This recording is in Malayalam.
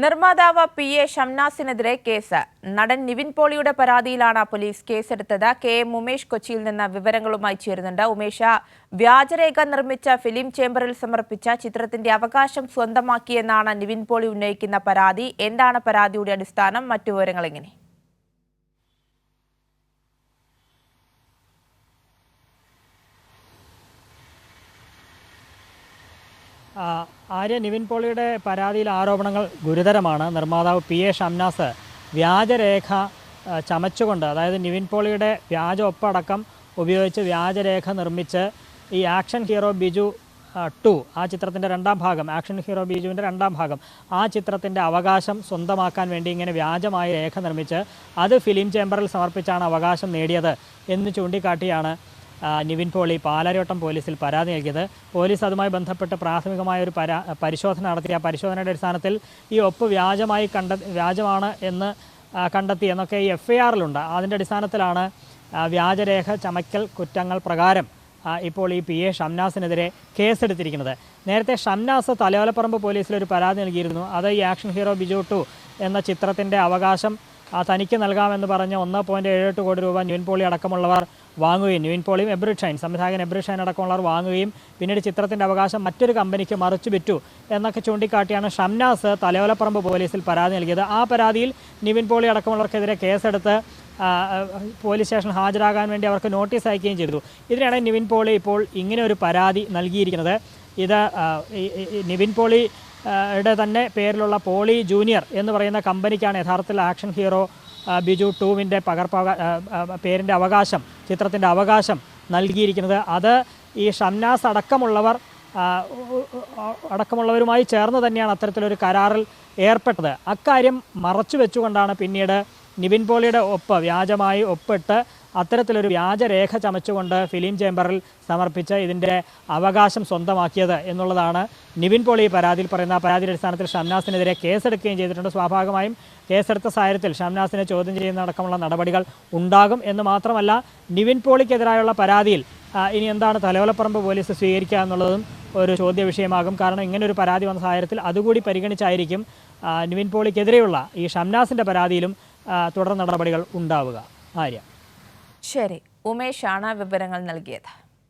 നിർമ്മാതാവ് PA ഷംനാസിനെതിരെ കേസ്. നടൻ നിവിൻ പോളിയുടെ പരാതിയിലാണ് പോലീസ് കേസെടുത്തത്. KM ഉമേഷ് കൊച്ചിയിൽ നിന്ന് വിവരങ്ങളുമായി ചേരുന്നുണ്ട്. ഉമേഷ്, വ്യാജരേഖ നിർമ്മിച്ച ഫിലിം ചേംബറിൽ സമർപ്പിച്ച ചിത്രത്തിന്റെ അവകാശം സ്വന്തമാക്കിയെന്നാണ് നിവിൻ പോളി ഉന്നയിക്കുന്ന പരാതി. എന്താണ് പരാതിയുടെ അടിസ്ഥാനം? മറ്റു വിവരങ്ങൾ എങ്ങനെ? ആര്യ, നിവിൻ പോളിയുടെ പരാതിയിൽ ആരോപണങ്ങൾ ഗുരുതരമാണ്. നിർമ്മാതാവ് PA ഷംനാസ് വ്യാജരേഖ ചമച്ചുകൊണ്ട്, അതായത് നിവിൻ പോളിയുടെ വ്യാജ ഒപ്പടക്കം ഉപയോഗിച്ച് വ്യാജരേഖ നിർമ്മിച്ച് ഈ ആക്ഷൻ ഹീറോ ബിജു 2 ആ ചിത്രത്തിൻ്റെ രണ്ടാം ഭാഗം, ആക്ഷൻ ഹീറോ ബിജുവിൻ്റെ രണ്ടാം ഭാഗം, ആ ചിത്രത്തിൻ്റെ അവകാശം സ്വന്തമാക്കാൻ വേണ്ടി ഇങ്ങനെ വ്യാജമായ രേഖ നിർമ്മിച്ച് അത് ഫിലിം ചേംബറിൽ സമർപ്പിച്ചാണ് അവകാശം നേടിയത് എന്ന് ചൂണ്ടിക്കാട്ടിയാണ് നിവിൻ പോളി പാലാരിവട്ടം പോലീസിൽ പരാതി നൽകിയത്. പോലീസ് അതുമായി ബന്ധപ്പെട്ട് പ്രാഥമികമായ ഒരു പരിശോധന നടത്തി. ആ പരിശോധനയുടെ അടിസ്ഥാനത്തിൽ ഈ ഒപ്പ് വ്യാജമാണ് എന്ന് കണ്ടെത്തി എന്നൊക്കെ ഈ FIR-ലുണ്ട്. അതിൻ്റെ അടിസ്ഥാനത്തിലാണ് വ്യാജരേഖ ചമയ്ക്കൽ കുറ്റങ്ങൾ പ്രകാരം ഇപ്പോൾ ഈ PA ഷംനാസിനെതിരെ കേസെടുത്തിരിക്കുന്നത്. നേരത്തെ ഷംനാസ് തലയോലപ്പറമ്പ് പോലീസിലൊരു പരാതി നൽകിയിരുന്നു. അത് ഈ ആക്ഷൻ ഹീറോ ബിജു 2 എന്ന ചിത്രത്തിൻ്റെ അവകാശം തനിക്ക് നൽകാമെന്ന് പറഞ്ഞ് 1.78 കോടി രൂപ നിവിൻ പോളി അടക്കമുള്ളവർ വാങ്ങുകയും, നിവിൻ പോളിയും എബ്രിഡ് ഷൈൻ, സംവിധായകൻ എബ്രിഡ് ഷൈൻ അടക്കമുള്ളവർ വാങ്ങുകയും പിന്നീട് ചിത്രത്തിൻ്റെ അവകാശം മറ്റൊരു കമ്പനിക്ക് മറിച്ചു വിറ്റു എന്നൊക്കെ ചൂണ്ടിക്കാട്ടിയാണ് ഷംനാസ് തലയോലപ്പറമ്പ് പോലീസിൽ പരാതി നൽകിയത്. ആ പരാതിയിൽ നിവിൻ പോളി അടക്കമുള്ളവർക്കെതിരെ കേസെടുത്ത് പോലീസ് സ്റ്റേഷനിൽ ഹാജരാകാൻ വേണ്ടി അവർക്ക് നോട്ടീസ് അയക്കുകയും ചെയ്തു. ഇതിനാണ് നിവിൻ പോളി ഇപ്പോൾ ഇങ്ങനെ ഒരു പരാതി നൽകിയിരിക്കുന്നത്. ഇത് നിവിൻ പോളിയുടെ തന്നെ പേരിലുള്ള പോളി ജൂനിയർ എന്ന് പറയുന്ന കമ്പനിക്കാണ് യഥാർത്ഥത്തിൽ ആക്ഷൻ ഹീറോ ബിജു 2-വിൻ്റെ പേരിൻ്റെ അവകാശം, ചിത്രത്തിൻ്റെ അവകാശം നൽകിയിരിക്കുന്നത്. അത് ഈ ഷംനാസ് അടക്കമുള്ളവരുമായി ചേർന്ന് തന്നെയാണ് അത്തരത്തിലൊരു കരാറിൽ ഏർപ്പെട്ടത്. അക്കാര്യം മറച്ചു വെച്ചുകൊണ്ടാണ് പിന്നീട് നിവിൻ പോളിയുടെ വ്യാജമായി ഒപ്പിട്ട് അത്തരത്തിലൊരു വ്യാജരേഖ ചമച്ചുകൊണ്ട് ഫിലിം ചേംബറിൽ സമർപ്പിച്ച് ഇതിൻ്റെ അവകാശം സ്വന്തമാക്കിയത് എന്നുള്ളതാണ് നിവിൻ പോളി പരാതിയിൽ പറയുന്ന. പരാതിയുടെ അടിസ്ഥാനത്തിൽ ഷംനാസിനെതിരെ കേസെടുക്കുകയും ചെയ്തിട്ടുണ്ട്. സ്വാഭാവികമായും കേസെടുത്ത സാഹചര്യത്തിൽ ഷംനാസിനെ ചോദ്യം ചെയ്യുന്നതടക്കമുള്ള നടപടികൾ ഉണ്ടാകും എന്ന് മാത്രമല്ല, നിവിൻ പോളിക്കെതിരായുള്ള പരാതിയിൽ ഇനി എന്താണ് തലയോലപ്പറമ്പ് പോലീസ് സ്വീകരിക്കുക എന്നുള്ളതും ഒരു ചോദ്യ വിഷയമാകും. കാരണം ഇങ്ങനൊരു പരാതി വന്ന സാഹചര്യത്തിൽ അതുകൂടി പരിഗണിച്ചായിരിക്കും നിവിൻ പോളിക്കെതിരെയുള്ള ഈ ഷംനാസിൻ്റെ പരാതിയിലും തുടർ നടപടികൾ ഉണ്ടാവുക. ആര്യ, ശരി, ഉമേഷാണ് വിവരങ്ങൾ നൽകിയത്.